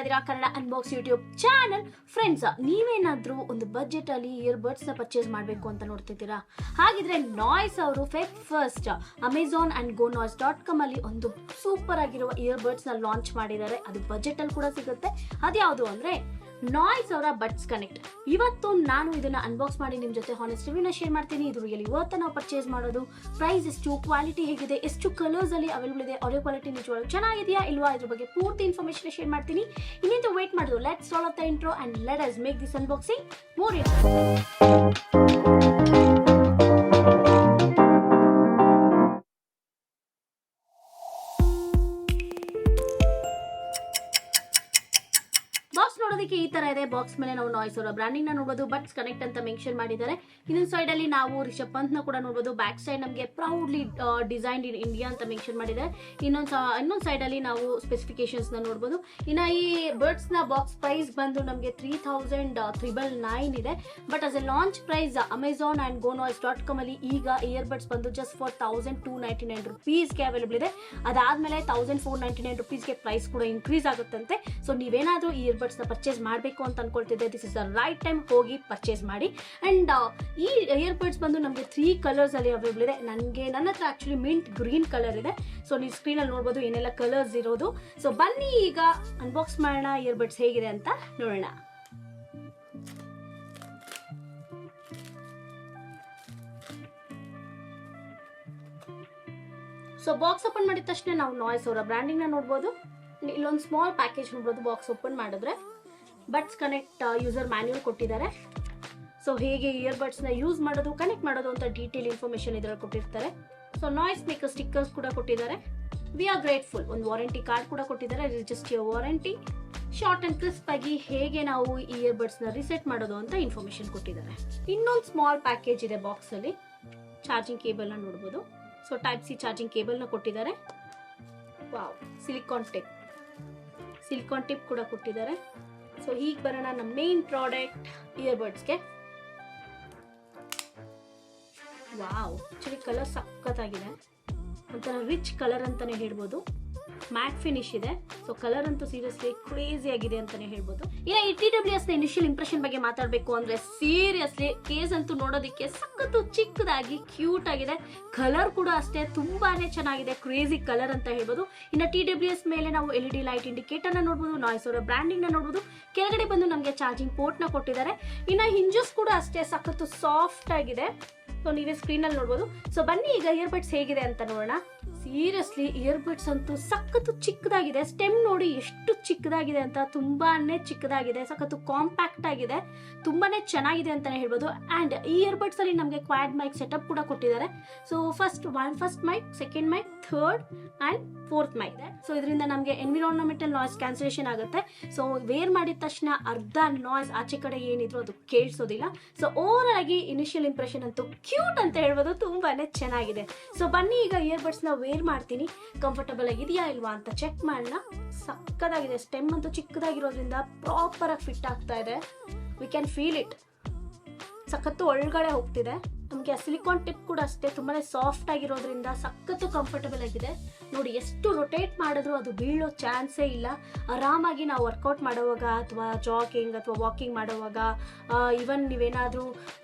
ಇದ್ದೀರಾ Kannada unbox YouTube channel. Friends, ನೀವೇನಾದ್ರೂ ಒಂದು ಬಜೆಟ್ ಅಲ್ಲಿ ಇಯರ್ಬಡ್ಸ್ ನ ಪರ್ಚೇಸ್ ಮಾಡಬೇಕು ಅಂತ ನೋಡ್ತಿದ್ದೀರಾ? ಹಾಗಿದ್ರೆ ನಾಯ್ಸ್ ಅವರು ಫಸ್ಟ್ ಅಮೆಜಾನ್ ಅಂಡ್ GoNoise.com ಅಲ್ಲಿ ಒಂದು ಸೂಪರ್ ಆಗಿರುವ ಇಯರ್ಬಡ್ಸ್ ನ ಲಾಂಚ್ ಮಾಡಿದ್ದಾರೆ. ಅದು ಬಜೆಟ್ ಅಲ್ಲಿ ಕೂಡ ಸಿಗುತ್ತೆ. ಅದ್ಯಾವುದು ಅಂದ್ರೆ ನಾಯ್ಸ್ ಅವರ ಬಡ್ಸ್ ಕನೆಕ್ಟ್. ಇವತ್ತು ನಾನು ಇದನ್ನ ಅನ್ಬಾಕ್ಸ್ ಮಾಡಿ ನಿಮ್ ಜೊತೆ ಹಾನೆಸ್ಟ್ ರಿವ್ಯೂನ ಶೇರ್ ಮಾಡ್ತೀನಿ. ಇದು ರಿಯಲಿ ಇವತ್ತು ನಾವು ಪರ್ಚೇಸ್ ಮಾಡೋದು, ಪ್ರೈಸ್ ಎಷ್ಟು, ಕ್ವಾಲಿಟಿ ಹೇಗಿದೆ, ಎಷ್ಟು ಕಲರ್ಸ್ ಅಲ್ಲಿ ಅವೈಲೇಬಲ್ ಇದೆ, ಆಡಿಯೋ ಕ್ವಾಲಿಟಿ ನಿಜವಾಗ್ಲೂ ಚೆನ್ನಾಗಿದೆಯಾ ಇಲ್ವಾ, ಇದ್ರ ಬಗ್ಗೆ ಪೂರ್ತಿ ಇನ್ಫಾರ್ಮೇಶನ್ ಶೇರ್ ಮಾಡ್ತೀನಿ. ಇನ್ನೇನು ವೇಟ್ ಮಾಡೋದು, let's start of the intro and let us make this unboxing more box ನೋಡೋದಕ್ಕೆ ಈ ತರ ಇದೆ. ಬಾಕ್ಸ್ ಮೇಲೆ ನಾವು ನಾಯ್ಸ್ ಅವರ ಬ್ರಾಂಡಿಂಗ್ ನ ನೋಡಬಹುದು, ಬಡ್ಸ್ ಕನೆಕ್ಟ್ ಅಂತ ಮೆನ್ಷನ್ ಮಾಡಿದ್ದಾರೆ. ಇನ್ನೊಂದು ಸೈಡ್ ಅಲ್ಲಿ ನಾವು ರಿಷಬ್ ಪಂತ್ ನ ಕೂಡ ನೋಡಬಹುದು. ಬ್ಯಾಕ್ ಸೈಡ್ ನಮಗೆ ಪ್ರೌಡ್ಲಿ ಡಿಸೈನ್ಡ್ ಇನ್ ಇಂಡಿಯಾ ಅಂತ ಮೆನ್ಷನ್ ಮಾಡಿದ್ದಾರೆ. ಇನ್ನೊಂದು ಸೈಡ್ ಅಲ್ಲಿ ನಾವು ಸ್ಪೆಸಿಫಿಕೇಶನ್ಸ್ ನ ನೋಡಬಹುದು. ಇನ್ನ ಈ ಬರ್ಡ್ಸ್ ನ ಬಾಕ್ಸ್ ಪ್ರೈಸ್ ಬಂದು ನಮಗೆ 3,999 ಇದೆ. But as a launch price Amazon and GoNoise.com ಅಲ್ಲಿ ಈಗ ಇಯರ್ಬಡ್ಸ್ ಬಂದು ಜಸ್ಟ್ ಫಾರ್ 1,299 rupees ಗೆ ಅವೈಲೇಬಲ್ ಇದೆ. ಅದಾದ್ಮೇಲೆ 1,499 rupees ಗೆ ಪ್ರೈಸ್ ಕೂಡ ಇನ್ಕ್ರೀಸ್ ಆಗುತ್ತಂತೆ. ಸೊ ನೀವೇನಾದ್ರೂ ಇಯರ್ಬಡ್ಸ್ ನ ಪರ್ಚೇಸ್ ಮಾಡಬೇಕು ಅಂತ ಅನ್ಕೊಳ್ತಿದ್ದೆ, this is the right time, ಹೋಗಿ ಪರ್ಚೇಸ್ ಮಾಡಿ. ಅಂಡ್ ಈ ಇಯರ್ಬಡ್ಸ್ ಬಂದು ನಮಗೆ 3 ಕಲರ್ಸ್ ಅಲ್ಲಿ ಅವೈಲೇಬಲ್ ಇದೆ. ನನ್ನ ಹತ್ರ ಆಕ್ಚುಲಿ ಮಿಂಟ್ ಗ್ರೀನ್ ಕಲರ್ ಇದೆ. ಸೊ ನೀವು ಸ್ಕ್ರೀನ್ ಅಲ್ಲಿ ನೋಡಬಹುದು ಏನೆಲ್ಲ ಕಲರ್ಸ್ ಇರೋದು. ಸೊ ಬನ್ನಿ ಈಗ ಅನ್ಬಾಕ್ಸ್ ಮಾಡೋಣ, ಇಯರ್ಬಡ್ಸ್ ಹೇಗಿದೆ ಅಂತ ನೋಡೋಣ. ಸೊ ಬಾಕ್ಸ್ ಓಪನ್ ಮಾಡಿದ ತಕ್ಷಣ ನಾವು ನಾಯ್ಸ್ ಅವರ ಬ್ರಾಂಡಿಂಗ್ ನ ನೋಡಬಹುದು. ಇಲ್ಲೊಂದು ಸ್ಮಾಲ್ ಪ್ಯಾಕೇಜ್ ನೋಡಬಹುದು. ಬಾಕ್ಸ್ ಓಪನ್ ಮಾಡಿದ್ರೆ ಬಡ್ಸ್ ಕನೆಕ್ಟ್ ಯೂಸರ್ ಮ್ಯಾನ್ಯುಯಲ್ ಕೊಟ್ಟಿದ್ದಾರೆ. ಸೊ ಹೇಗೆ ಇಯರ್ಬಡ್ಸ್ ನ ಯೂಸ್ ಮಾಡೋದು, ಕನೆಕ್ಟ್ ಮಾಡೋದು ಅಂತ ಡೀಟೇಲ್ ಇನ್ಫಾರ್ಮೇಶನ್ ಇದರಲ್ಲಿ ಕೊಟ್ಟಿರ್ತಾರೆ. ಸೊ ನಾಯ್ಸ್ ಮೇಕರ್ ಸ್ಟಿಕ್ಕರ್ಸ್ ಕೂಡ ಕೊಟ್ಟಿದ್ದಾರೆ. We are grateful. ಒಂದು ವಾರಂಟಿ ಕಾರ್ಡ್ ಕೂಡ ಕೊಟ್ಟಿದ್ದಾರೆ, register warranty. Short and crisp ಆಗಿ ಹೇಗೆ ನಾವು ಈ ಇಯರ್ಬಡ್ಸ್ ನ ರಿಸೆಟ್ ಮಾಡೋದು ಅಂತ ಇನ್ಫಾರ್ಮೇಶನ್ ಕೊಟ್ಟಿದ್ದಾರೆ. ಇನ್ನೊಂದು ಸ್ಮಾಲ್ ಪ್ಯಾಕೇಜ್ ಇದೆ ಬಾಕ್ಸ್ ಅಲ್ಲಿ. ಚಾರ್ಜಿಂಗ್ ಕೇಬಲ್ ನ ನೋಡಬಹುದು. So type C charging cable ನ ಕೊಟ್ಟಿದ್ದಾರೆ. ವಾವ್, ಸಿಲಿಕಾನ್ ಟಿಪ್ ಕೂಡ ಕೊಟ್ಟಿದ್ದಾರೆ. ಸೊ ಈಗ ಬರೋಣ ನಮ್ಮ ಮೇನ್ ಪ್ರಾಡಕ್ಟ್ ಇಯರ್ಬಡ್ಸ್ಗೆ. ವಾವ್, ಆಕ್ಚುಲಿ ಕಲರ್ ಸಖತ್ತಾಗಿದೆ. ಒಂಥರ ರಿಚ್ ಕಲರ್ ಅಂತಾನೆ ಹೇಳ್ಬೋದು. ಮ್ಯಾಟ್ ಫಿನಿಶ್ ಇದೆ. ಸೊ ಕಲರ್ ಅಂತೂ ಸೀರಿಯಸ್ಲಿ ಕ್ರೇಜಿ ಆಗಿದೆ ಅಂತಾನೆ ಹೇಳ್ಬೋದು. ಇನ್ನ ಈ TWS ನ ಇನಿಷಿಯಲ್ ಇಂಪ್ರೆಷನ್ ಬಗ್ಗೆ ಮಾತಾಡಬೇಕು ಅಂದ್ರೆ ಸೀರಿಯಸ್ಲಿ ಕೇಸ್ ಅಂತೂ ನೋಡೋದಕ್ಕೆ ಸಖತ್ತು ಚಿಕ್ಕದಾಗಿ ಕ್ಯೂಟ್ ಆಗಿದೆ. ಕಲರ್ ಕೂಡ ಅಷ್ಟೇ ತುಂಬಾನೇ ಚೆನ್ನಾಗಿದೆ, ಕ್ರೇಜಿ ಕಲರ್ ಅಂತ ಹೇಳ್ಬೋದು. ಇನ್ನ TWS ಮೇಲೆ ನಾವು LED ಲೈಟ್ ಇಂಡಿಕೇಟರ್ ನ ನೋಡಬಹುದು, ನಾಯ್ಸ್ ಅವರ ಬ್ರಾಂಡಿಂಗ್ ನ ನೋಡಬಹುದು. ಕೆಳಗಡೆ ಬಂದು ನಮಗೆ ಚಾರ್ಜಿಂಗ್ ಪೋರ್ಟ್ ನ ಕೊಟ್ಟಿದ್ದಾರೆ. ಇನ್ನ ಹಿಂಜಸ್ ಕೂಡ ಅಷ್ಟೇ ಸಖತ್ತು ಸಾಫ್ಟ್ ಆಗಿದೆ. ಸೊ ನೀವೇ ಸ್ಕ್ರೀನ್ ಅಲ್ಲಿ ನೋಡಬಹುದು. ಸೊ ಬನ್ನಿ ಈಗ ಇಯರ್ಬಡ್ಸ್ ಹೇಗಿದೆ ಅಂತ ನೋಡೋಣ. ಸೀರಿಯಸ್ಲಿ ಇಯರ್ಬಡ್ಸ್ ಅಂತೂ ಸಖತ್ತು ಚಿಕ್ಕದಾಗಿದೆ. ಸ್ಟೆಮ್ ನೋಡಿ ಎಷ್ಟು ಚಿಕ್ಕದಾಗಿದೆ ಅಂತ, ತುಂಬಾನೇ ಚಿಕ್ಕದಾಗಿದೆ, ಸಖತ್ತು ಕಾಂಪ್ಯಾಕ್ಟ್ ಆಗಿದೆ, ತುಂಬಾನೇ ಚೆನ್ನಾಗಿದೆ ಅಂತಾನೆ ಹೇಳ್ಬೋದು. ಅಂಡ್ ಈ ಇಯರ್ಬಡ್ಸ್ ಅಲ್ಲಿ ನಮಗೆ ಕ್ವಾಡ್ ಮೈಕ್ ಸೆಟಪ್ ಕೂಡ ಕೊಟ್ಟಿದ್ದಾರೆ. So first mic, second mic, third and fourth mic ಇದೆ. ಸೊ ಇದರಿಂದ ನಮಗೆ ಎನ್ವಿರಾನ್ಮೆಂಟಲ್ ನಾಯ್ಸ್ ಕ್ಯಾನ್ಸಲೇಷನ್ ಆಗುತ್ತೆ. ಸೊ ವೇರ್ ಮಾಡಿದ ತಕ್ಷಣ ಅರ್ಧ ನಾಯ್ಸ್ ಆಚೆ ಕಡೆ ಏನಿದ್ರು ಅದು ಕೇಳಿಸೋದಿಲ್ಲ. ಸೊ ಓವರ್ ಆಗಿ ಇನಿಷಿಯಲ್ ಇಂಪ್ರೆಷನ್ ಅಂತೂ ಕ್ಯೂಟ್ ಅಂತ ಹೇಳ್ಬೋದು, ತುಂಬಾನೇ ಚೆನ್ನಾಗಿದೆ. ಸೊ ಬನ್ನಿ ಈಗ ಇಯರ್ಬಡ್ಸ್ ನ ವೇರ್ ಮಾಡ್ತೀನಿ, ಕಂಫರ್ಟಬಲ್ ಆಗಿದೆಯಾ ಇಲ್ವಾ ಅಂತ ಚೆಕ್ ಮಾಡೋಣ. ಸಕ್ಕದಾಗಿದೆ. ಸ್ಟೆಮ್ ಅಂತೂ ಚಿಕ್ಕದಾಗಿರೋದ್ರಿಂದ ಪ್ರಾಪರ್ ಆಗಿ ಫಿಟ್ ಆಗ್ತಾ ಇದೆ. We can feel it. ಸಖತ್ತು ಒಳಗಡೆ ಹೋಗ್ತಿದೆ. ನಮಗೆ ಸಿಲಿಕಾನ್ ಟಿಪ್ ಕೂಡ ಅಷ್ಟೇ ತುಂಬಾನೇ ಸಾಫ್ಟ್ ಆಗಿರೋದ್ರಿಂದ ಸಖತ್ತು ಕಂಫರ್ಟಬಲ್ ಆಗಿದೆ. ನೋಡಿ, ಎಷ್ಟು ರೊಟೇಟ್ ಮಾಡಿದ್ರು ಅದು ಬೀಳೋ ಚಾನ್ಸೇ ಇಲ್ಲ. ಆರಾಮಾಗಿ ನಾವು ವರ್ಕೌಟ್ ಮಾಡುವಾಗ ಅಥವಾ ಜಾಗಿಂಗ್ ಅಥವಾ ವಾಕಿಂಗ್ ಮಾಡುವಾಗ, ಈವನ್ ನೀವೇನಾದರೂ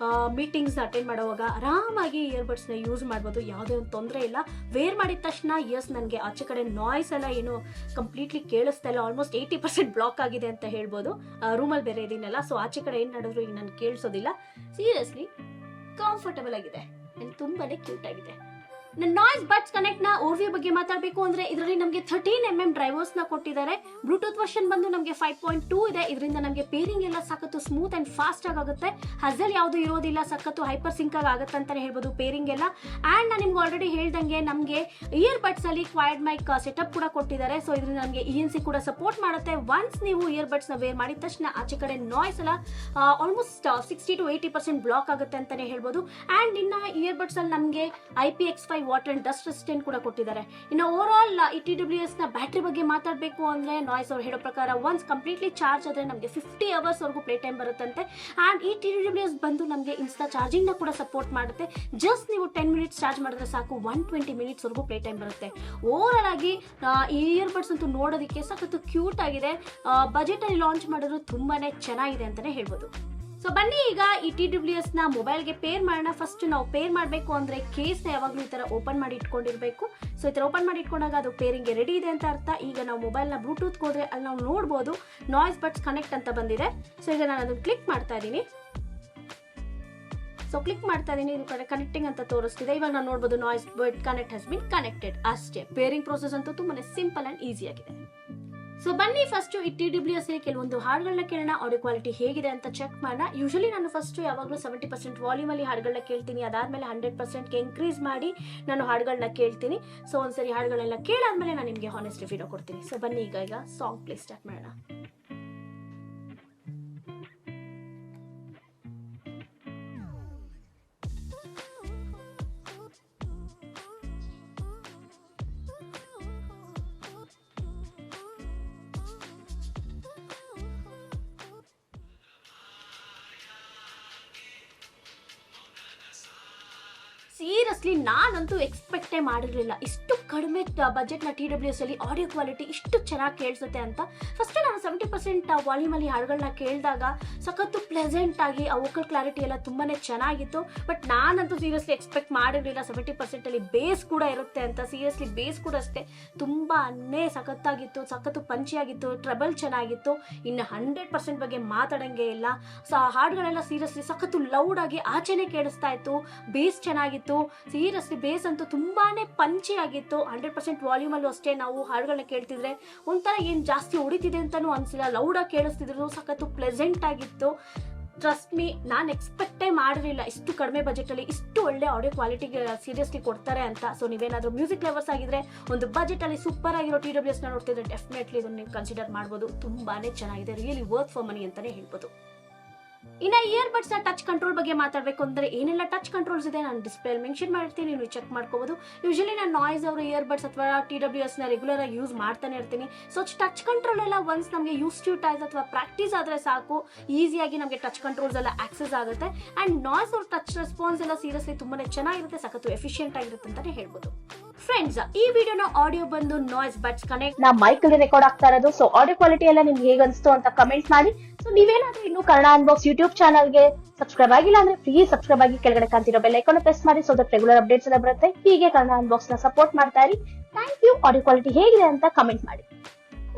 ಮೀಟಿಂಗ್ಸ್ ಅಟೆಂಡ್ ಮಾಡುವಾಗ ಆರಾಮಾಗಿ ಇಯರ್ಬಡ್ಸ್ನ ಯೂಸ್ ಮಾಡ್ಬೋದು. ಯಾವುದೇ ಒಂದು ತೊಂದರೆ ಇಲ್ಲ. ವೇರ್ ಮಾಡಿದ ತಕ್ಷಣ ನನಗೆ ಆಚೆ ಕಡೆ ನಾಯ್ಸ್ ಎಲ್ಲ ಏನು ಕಂಪ್ಲೀಟ್ಲಿ ಕೇಳಿಸ್ತಾ ಇಲ್ಲ. ಆಲ್ಮೋಸ್ಟ್ 80% ಬ್ಲಾಕ್ ಆಗಿದೆ ಅಂತ ಹೇಳ್ಬೋದು. ರೂಮಲ್ಲಿ ಬೇರೆ ಇದೀನಲ್ಲ, ಸೊ ಆಚೆ ಕಡೆ ಏನು ನಡೆದ್ರು ಈಗ ನನಗೆ ಕೇಳಿಸೋದಿಲ್ಲ. ಸೀರಿಯಸ್ಲಿ ಕಂಫರ್ಟಬಲ್ ಆಗಿದೆ ಅಂಡ್ ತುಂಬಾನೇ ಕ್ಯೂಟ್ ಆಗಿದೆ. ನಾಯ್ಸ್ ಬಡ್ಸ್ ಕನೆಕ್ಟ್ ನ ಓವರ್ವ್ಯೂ ಬಗ್ಗೆ ಮಾತಾಡಬೇಕು ಅಂದ್ರೆ ಇದರಲ್ಲಿ ನಮಗೆ 13mm ಡ್ರೈವರ್ಸ್ ನ ಕೊಟ್ಟಿದ್ದಾರೆ. ಬ್ಲೂಟೂತ್ ವರ್ಷನ್ ಬಂದು ನಮಗೆ 5.2 ಇದೆ. ಇದರಿಂದ ನಮಗೆ ಪೇರಿಂಗ್ ಎಲ್ಲ ಸಖತ್ತು ಸ್ಮೂತ್ ಅಂಡ್ ಫಾಸ್ಟ್ ಆಗುತ್ತೆ. ಹಜಲ್ ಯಾವುದು ಇರೋದಿಲ್ಲ, ಸಖತ್ತು ಹೈಪರ್ ಸಿಂಕ್ ಆಗುತ್ತೆ ಅಂತಾನೆ ಹೇಳ್ಬೋದು ಪೇರಿಂಗ್ ಎಲ್ಲ. ಅಂಡ್ ನಾನು ನಿಮ್ಗೆ ಆಲ್ರೆಡಿ ಹೇಳ್ದಂಗೆ ನಮಗೆ ಇಯರ್ ಬಡ್ಸ್ ಅಲ್ಲಿ ಕ್ವಾಡ್ ಮೈಕ್ ಸೆಟಪ್ ಕೂಡ ಕೊಟ್ಟಿದ್ದಾರೆ. ಸೊ ಇದರಿಂದ ನಮಗೆ ENC ಕೂಡ ಸಪೋರ್ಟ್ ಮಾಡುತ್ತೆ. ಒನ್ಸ್ ನೀವು ಇಯರ್ ಬಡ್ಸ್ ನ ವೇರ್ ಮಾಡಿದ ತಕ್ಷಣ ಆಚೆ ಕಡೆ ನಾಯ್ಸ್ ಎಲ್ಲ ಆಲ್ಮೋಸ್ಟ್ 60 to 80% ಬ್ಲಾಕ್ ಆಗುತ್ತೆ ಅಂತಾನೆ ಹೇಳ್ಬೋದು. ಅಂಡ್ ಇನ್ನ ಇಯರ್ ಬಡ್ಸ್ ಅಲ್ಲಿ ನಮಗೆ IPX5 water and dust resistant ಕೂಡ ಕೊಟ್ಟಿದ್ದಾರೆ. ಇನ್ನು ಓವರ್ ಆಲ್ ಈ TWS ನ ಬ್ಯಾಟ್ರಿ ಬಗ್ಗೆ ಮಾತಾಡಬೇಕು ಅಂದ್ರೆ ನಾಯ್ಸ್ ಅವ್ರು ಹೇಳೋ ಪ್ರಕಾರ ಒನ್ಸ್ ಕಂಪ್ಲೀಟ್ಲಿ ಚಾರ್ಜ್ ಆದ್ರೆ ನಮಗೆ 50 hours ವರೆಗೂ ಪ್ಲೇ ಟೈಮ್ ಬರುತ್ತಂತೆ. ಅಂಡ್ ಈ TWS ಬಂದು ನಮಗೆ ಇನ್ಸ್ಟಾ ಚಾರ್ಜಿಂಗ್ ನ ಕೂಡ ಸಪೋರ್ಟ್ ಮಾಡುತ್ತೆ. ಜಸ್ಟ್ ನೀವು 10 minutes ಚಾರ್ಜ್ ಮಾಡಿದ್ರೆ ಸಾಕು 120 minutes ವರೆಗೂ ಪ್ಲೇ ಟೈಮ್ ಬರುತ್ತೆ. ಓವರ್ ಆಲ್ ಆಗಿ ಈ ಇಯರ್ಬಡ್ಸ್ ಅಂತೂ ನೋಡೋದಕ್ಕೆ ಸಖತ್ತು ಕ್ಯೂಟ್ ಆಗಿದೆ. ಬಜೆಟ್ ಅಲ್ಲಿ ಲಾಂಚ್ ಮಾಡಿದ್ರು ತುಂಬಾನೇ ಚೆನ್ನಾಗಿದೆ ಅಂತಾನೆ ಹೇಳ್ಬೋದು. ಸೊ ಬನ್ನಿ ಈಗ ಈ TWS ನ ಮೊಬೈಲ್ಗೆ ಪೇರ್ ಮಾಡೋಣ. ಫಸ್ಟ್ ನಾವು ಪೇರ್ ಮಾಡಬೇಕು ಅಂದ್ರೆ ಕೇಸ್ ನ ಯಾವಾಗಲೂ ಈ ತರ ಓಪನ್ ಮಾಡಿ ಇಟ್ಕೊಂಡಿರ್ಬೇಕು. ಸೊ ಈ ತರ ಓಪನ್ ಮಾಡಿ ಇಟ್ಕೊಂಡಾಗ ಅದು ಪೇರಿಂಗ್ಗೆ ರೆಡಿ ಇದೆ ಅಂತ ಅರ್ಥ. ಈಗ ನಾವು ಮೊಬೈಲ್ ನ ಬ್ಲೂಟೂತ್ ಹೋದ್ರೆ ಅಲ್ಲಿ ನಾವು ನೋಡಬಹುದು ನಾಯ್ಸ್ ಬಡ್ಸ್ ಕನೆಕ್ಟ್ ಅಂತ ಬಂದಿದೆ. ಸೊ ಈಗ ನಾನು ಅದನ್ನ ಕ್ಲಿಕ್ ಮಾಡ್ತಾ ಇದ್ದೀನಿ. ಸೊ ಕ್ಲಿಕ್ ಮಾಡ್ತಾ ಇದೀನಿ, ಇದು ಕಡೆ ಕನೆಕ್ಟಿಂಗ್ ಅಂತ ತೋರಿಸ್ತಿದೆ. ಇವಾಗ ನಾವು ನೋಡಬಹುದು noise bud connect has been connected. ಅಷ್ಟೇ, ಪೇರಿಂಗ್ ಪ್ರೋಸೆಸ್ ಅಂತೂ ತುಂಬಾನೇ ಸಿಂಪಲ್ ಅಂಡ್ ಈಸಿ ಆಗಿದೆ. ಸೊ ಬನ್ನಿ ಫಸ್ಟ್ ಈ TWS ಕೆಲವೊಂದು ಹಾಡುಗಳನ್ನ ಕೇಳೋಣ, ಆಡಿಯೋ ಕ್ವಾಲಿಟಿ ಹೇಗಿದೆ ಅಂತ ಚೆಕ್ ಮಾಡೋಣ. ಯೂಶಲಿ ನಾನು ಫಸ್ಟ್ ಯಾವಾಗಲೂ 70% ವಾಲ್ಯೂಮ್ ಅಲ್ಲಿ ಹಾಡುಗಳನ್ನ ಕೇಳ್ತೀನಿ. ಅದಾದ್ಮೇಲೆ 100%ಗೆ ಇನ್ಕ್ರೀಸ್ ಮಾಡಿ ನಾನು ಹಾಡುಗಳನ್ನ ಕೇಳ್ತೀನಿ. ಸೊ ಒಂದ್ಸರಿ ಹಾಡುಗಳೆಲ್ಲ ಕೇಳಾದ್ಮೇಲೆ ನಾನು ನಿಮಗೆ ಹಾನೆಸ್ಟ್ ರಿವ್ಯೂ ಕೊಡ್ತೀನಿ. ಸೊ ಬನ್ನಿ ಈಗ ಸಾಂಗ್ ಪ್ಲೇ ಸ್ಟಾರ್ಟ್ ಮಾಡೋಣ. ಸೀರಿಯಸ್ಲಿ ನಾನಂತೂ ಎಕ್ಸ್ಪೆಕ್ಟೇ ಮಾಡಿರಲಿಲ್ಲ ಇಷ್ಟು ಕಡಿಮೆ ಬಜೆಟ್ ನ TWS ಅಲ್ಲಿ ಆಡಿಯೋ ಕ್ವಾಲಿಟಿ ಇಷ್ಟು ಚೆನ್ನಾಗಿ ಕೇಳಿಸುತ್ತೆ ಅಂತ. ಫಸ್ಟ್ ನಾನು 70% ವಾಲ್ಯೂಮ್ ಅಲ್ಲಿ ಹಾಡುಗಳನ್ನ ಕೇಳಿದಾಗ ಸಖತ್ತು ಪ್ಲೆಸೆಂಟ್ ಆಗಿ ಆ ವೋಕಲ್ ಕ್ಲಾರಿಟಿ ಎಲ್ಲ ತುಂಬಾನೇ ಚೆನ್ನಾಗಿತ್ತು. ಬಟ್ ನಾನಂತೂ ಸೀರಿಯಸ್ಲಿ ಎಕ್ಸ್ಪೆಕ್ಟ್ ಮಾಡಿರಲಿಲ್ಲ 70% ಅಲ್ಲಿ ಬೇಸ್ ಕೂಡ ಇರುತ್ತೆ ಅಂತ. ಸೀರಿಯಸ್ಲಿ ಬೇಸ್ ಕೂಡ ಅಷ್ಟೇ ತುಂಬಾನೇ ಸಖತ್ತಾಗಿತ್ತು, ಸಖತ್ತು ಪಂಚಿಯಾಗಿತ್ತು, ಟ್ರಬಲ್ ಚೆನ್ನಾಗಿತ್ತು. ಇನ್ನು 100% ಬಗ್ಗೆ ಮಾತಾಡಂಗೆ ಇಲ್ಲ. ಹಾಡುಗಳೆಲ್ಲ ಸೀರಿಯಸ್ಲಿ ಸಖತ್ತು ಲೌಡ್ ಆಗಿ ಆಚೆನೆ ಕೇಳಿಸ್ತಾ ಇತ್ತು. ಬೇಸ್ ಚೆನ್ನಾಗಿತ್ತು, ಸೀರಿಯಸ್ಲಿ ಬೇಸ್ ಅಂತೂ ತುಂಬಾನೇ ಪಂಚಿ ಆಗಿತ್ತು. 100% ವಾಲ್ಯೂಮ್ ಅಲ್ಲೂ ಅಷ್ಟೇ ನಾವು ಹಾಡುಗಳನ್ನ ಕೇಳ್ತಿದ್ರೆ ಒಂಥರ ಏನ್ ಜಾಸ್ತಿ ಹೊಡಿತಿದೆ ಅಂತಾನು ಅನ್ಸಿಲ್ಲ. ಲೌಡ್ ಆಗಿ ಕೇಳಿಸ್ತಿದ್ರು, ಸಖತ್ತು ಪ್ಲೆಸೆಂಟ್ ಆಗಿತ್ತು. ಟ್ರಸ್ಟ್ ಮೀ, ನಾನು ಎಕ್ಸ್ಪೆಕ್ಟೇ ಮಾಡಿರಲಿಲ್ಲ ಇಷ್ಟು ಕಡಿಮೆ ಬಜೆಟ್ ಅಲ್ಲಿ ಇಷ್ಟು ಒಳ್ಳೆ ಆಡಿಯೋ ಕ್ವಾಲಿಟಿಗೆ ಸೀರಿಯಸ್ಲಿ ಕೊಡ್ತಾರೆ ಅಂತ. ಸೊ ನೀವೇನಾದ್ರೂ ಮ್ಯೂಸಿಕ್ ಲವರ್ಸ್ ಆಗಿದ್ರೆ ಒಂದು ಬಜೆಟ್ ಅಲ್ಲಿ ಸೂಪರ್ ಆಗಿರೋ TWS ನ ನೋಡ್ತಿದ್ರೆ ಡೆಫಿನೆಟ್ಲಿ ಇದನ್ನ ನೀವು ಕನ್ಸಿಡರ್ ಮಾಡಬಹುದು. ತುಂಬಾನೇ ಚೆನ್ನಾಗಿದೆ, ರಿಯಲಿ ವರ್ತ್ ಫಾರ್ ಮನಿ ಅಂತಾನೆ ಹೇಳ್ಬೋದು. ಇನ್ನ ಇಯರ್ಬಡ್ಸ್ ನ ಟಚ್ ಕಂಟ್ರೋಲ್ ಬಗ್ಗೆ ಮಾತಾಡಬೇಕು ಅಂದ್ರೆ ಏನೆಲ್ಲ ಟಚ್ ಕಂಟ್ರೋಲ್ಸ್ ಇದೆ ನಾನು ಡಿಸ್ಪ್ಲೇ ಮೆನ್ಷನ್ ಮಾಡ್ತೀನಿ, ನೀವು ಚೆಕ್ ಮಾಡ್ಕೋಬಹುದು. ಯೂಶಲಿ ನಾನು ನಾಯ್ಸ್ ಅವರು ಇಯರ್ಬಡ್ಸ್ ಅಥವಾ TWS ನ ರೆಗ್ಯುಲರ್ ಆಗಿ ಯೂಸ್ ಮಾಡ್ತಾನೆ ಇರ್ತೀನಿ. ಸೊ ಟಚ್ ಕಂಟ್ರೋಲ್ ಎಲ್ಲ ಒನ್ಸ್ ನಮಗೆ ಯೂಸ್ ಟು ಟೈಸ್ ಅಥವಾ ಪ್ರಾಕ್ಟೀಸ್ ಆದ್ರೆ ಸಾಕು, ಈಸಿಯಾಗಿ ನಮಗೆ ಟಚ್ ಕಂಟ್ರೋಲ್ಸ್ ಎಲ್ಲ ಆಕ್ಸೆಸ್ ಆಗುತ್ತೆ. ಅಂಡ್ ನಾಯ್ಸ್ ಅವ್ರ ಟಚ್ ರೆಸ್ಪಾನ್ಸ್ ಎಲ್ಲ ಸೀರಿಯಸ್ಲಿ ತುಂಬಾನೇ ಚೆನ್ನಾಗಿರುತ್ತೆ, ಸಖತ್ತು ಎಫಿಷಿಯಂಟ್ ಆಗಿರುತ್ತೆ ಅಂತಾನೆ ಹೇಳ್ಬೋದು. ಫ್ರೆಂಡ್ಸ್, ಈ ವಿಡಿಯೋನ ಆಡಿಯೋ ಬಂದು ನಾಯ್ಸ್ ಬಡ್ಸ್ ಕನೆಕ್ಟ್ ನಾ ಮೈಕ್ ಅಲ್ಲಿ ರೆಕಾರ್ಡ್ ಆಗ್ತಾ ಇರೋದು. ಸೊ ಆಡಿಯೋ ಕ್ವಾಲಿಟಿ ಎಲ್ಲ ನಿಮ್ಗೆ ಹೇಗೆ ಅನಿಸ್ತು ಅಂತ ಕಮೆಂಟ್ ಮಾಡಿ. ಸೊ ನೀವೇನಾದ್ರೂ ಇನ್ನು ಕನ್ನಡ ಅನ್ಬಾಕ್ಸ್ ಯೂಟ್ಯೂಬ್ ಚಾನಲ್ಗೆ ಸಬ್ಸ್ಕ್ರೈಬ್ ಆಗಿಲ್ಲ ಅಂದ್ರೆ ಪ್ಲೀಸ್ ಸಬ್ಸ್ಕ್ರೈಬ್ ಆಗಿ ಕೆಳಗಡೆ ಕಾಣ್ತಿರೋ ಬೆಲ್ ಐಕಾನ್ ಪ್ರೆಸ್ ಮಾಡಿ. ಸೊ ದಟ್ ರೆಗ್ಯುಲರ್ ಅಪ್ಡೇಟ್ಸ್ ಎಲ್ಲ ಬರುತ್ತೆ. ಹೀಗೆ ಕನ್ನಡ ಅನ್ಬಾಕ್ಸ್ ನ ಸಪೋರ್ಟ್ ಮಾಡ್ತಾ ಇರಿ. Thank you. ಆಡಿಯೋ ಕ್ವಾಲಿಟಿ ಹೇಗಿದೆ ಅಂತ ಕಮೆಂಟ್ ಮಾಡಿ.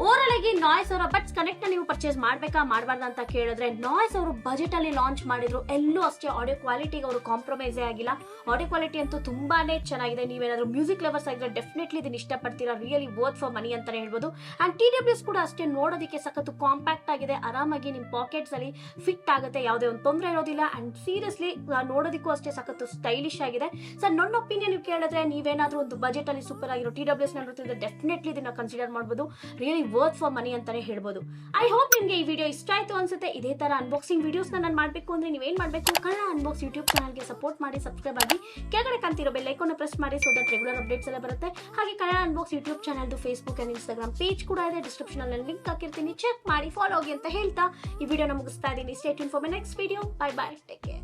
ಓವರಾಲ್ ಆಗಿ ನಾಯ್ಸ್ ಅವರ ಬಡ್ಸ್ ಕನೆಕ್ಟ್ ನೀವು ಪರ್ಚೇಸ್ ಮಾಡ್ಬೇಕಾ ಮಾಡಬಾರ್ದು ಅಂತ ಕೇಳಿದ್ರೆ ನಾಯ್ಸ್ ಅವರು ಬಜೆಟ್ ಅಲ್ಲಿ ಲಾಂಚ್ ಮಾಡಿದ್ರು. ಎಲ್ಲೂ ಅಷ್ಟೇ ಆಡಿಯೋ ಕ್ವಾಲಿಟಿಗೆ ಅವರು ಕಾಂಪ್ರಮೈಸೇ ಆಗಿಲ್ಲ. ಆಡಿಯೋ ಕ್ವಾಲಿಟಿ ಅಂತೂ ತುಂಬಾನೇ ಚೆನ್ನಾಗಿದೆ. ನೀವೇನಾದ್ರೂ ಮ್ಯೂಸಿಕ್ ಲವರ್ಸ್ ಆಗಿದ್ರೆ ಡೆಫಿನೆಟ್ಲಿ ಇದನ್ನ ಇಷ್ಟಪಡ್ತೀರಾ. ರಿಯಲಿ ವರ್ತ್ ಫಾರ್ ಮನಿ ಅಂತಾನೆ ಹೇಳ್ಬೋದು. ಅಂಡ್ TWS ಕೂಡ ಅಷ್ಟೇ ನೋಡೋದಕ್ಕೆ ಸಖತ್ತು ಕಾಂಪ್ಯಾಕ್ಟ್ ಆಗಿದೆ, ಆರಾಮಾಗಿ ನಿಮ್ ಪಾಕೆಟ್ಸ್ ಅಲ್ಲಿ ಫಿಟ್ ಆಗುತ್ತೆ, ಯಾವುದೇ ಒಂದು ತೊಂದರೆ ಇರೋದಿಲ್ಲ. ಅಂಡ್ ಸೀರಿಯಸ್ಲಿ ನೋಡೋದಕ್ಕೂ ಅಷ್ಟೇ ಸಖತ್ತು ಸ್ಟೈಲಿಶ್ ಆಗಿದೆ. ಸರ್ ನನ್ನ ಒಪಿನಿಯನ್ ನೀವು ಕೇಳಿದ್ರೆ ನೀವೇನಾದ್ರೂ ಒಂದು ಬಜೆಟ್ ಅಲ್ಲಿ ಸೂಪರ್ ಆಗಿರೋ TWS ನೋಡ್ತಿದ್ರೆ ಡೆಫಿನೆಟ್ಲಿ ಇದನ್ನ ಕನ್ಸಿಡರ್ ಮಾಡಬಹುದು. ರಿಯಲಿ ವರ್ತ್ ಫಾರ್ ಮನಿ ಅಂತಾನೆ ಹೇಳ್ಬೋದು. ಐ ಹೋಪ್ ನಿಮ್ಗೆ ಈ ವಿಡಿಯೋ ಇಷ್ಟ ಆಯ್ತು ಅನ್ಸುತ್ತೆ. ಇದೇ ತರ ಅನ್ಬಾಕ್ಸಿಂಗ್ ವಿಡಿಯೋಸ್ ನಾನು ಮಾಡ್ಬೇಕು ಅಂದ್ರೆ ನೀವೇನ್ ಮಾಡ್ಬೇಕು, ಕನ್ನಡ ಅನ್ಬಾಕ್ಸ್ ಯೂಟ್ಯೂಬ್ ಚಾನಲ್ಗೆ ಸಪೋರ್ಟ್ ಮಾಡಿ, ಸಬ್ಸ್ಕ್ರೈಬ್ ಆಗಿ, ಕೆಳಗಡೆ ಕಾಣ್ತಿರೋ ಬೆಲ್ ಐಕಾನ್ ಪ್ರೆಸ್ ಮಾಡಿ. ಸೊ ದಟ್ ರೆಗ್ಯುಲರ್ ಅಪ್ಡೇಟ್ಸ್ ಎಲ್ಲ ಬರುತ್ತೆ. ಹಾಗೆ ಕನ್ನಡ ಅನ್ಬಾಕ್ಸ್ ಯೂಟ್ಯೂಬ್ ಚಾನಲ್ದು ಫೇಸ್ಬುಕ್ ಅಂಡ್ ಇನ್ಸ್ಟಾಗ್ರಾಮ್ ಪೇಜ್ ಕೂಡ ಇದೆ, ಡಿಸ್ಕ್ರಿಪ್ಷನ್ ಅಲ್ಲಿ ಲಿಂಕ್ ಹಾಕಿರ್ತೀನಿ, ಚೆಕ್ ಮಾಡಿ, ಫಾಲೋ ಆಗಿ ಅಂತ ಹೇಳ್ತಾ ಈ ವಿಡಿಯೋನ ಮುಗಿಸ್ತಾ ಇದ್ದೀನಿ. Stay tune for my next video. Bye bye, take care.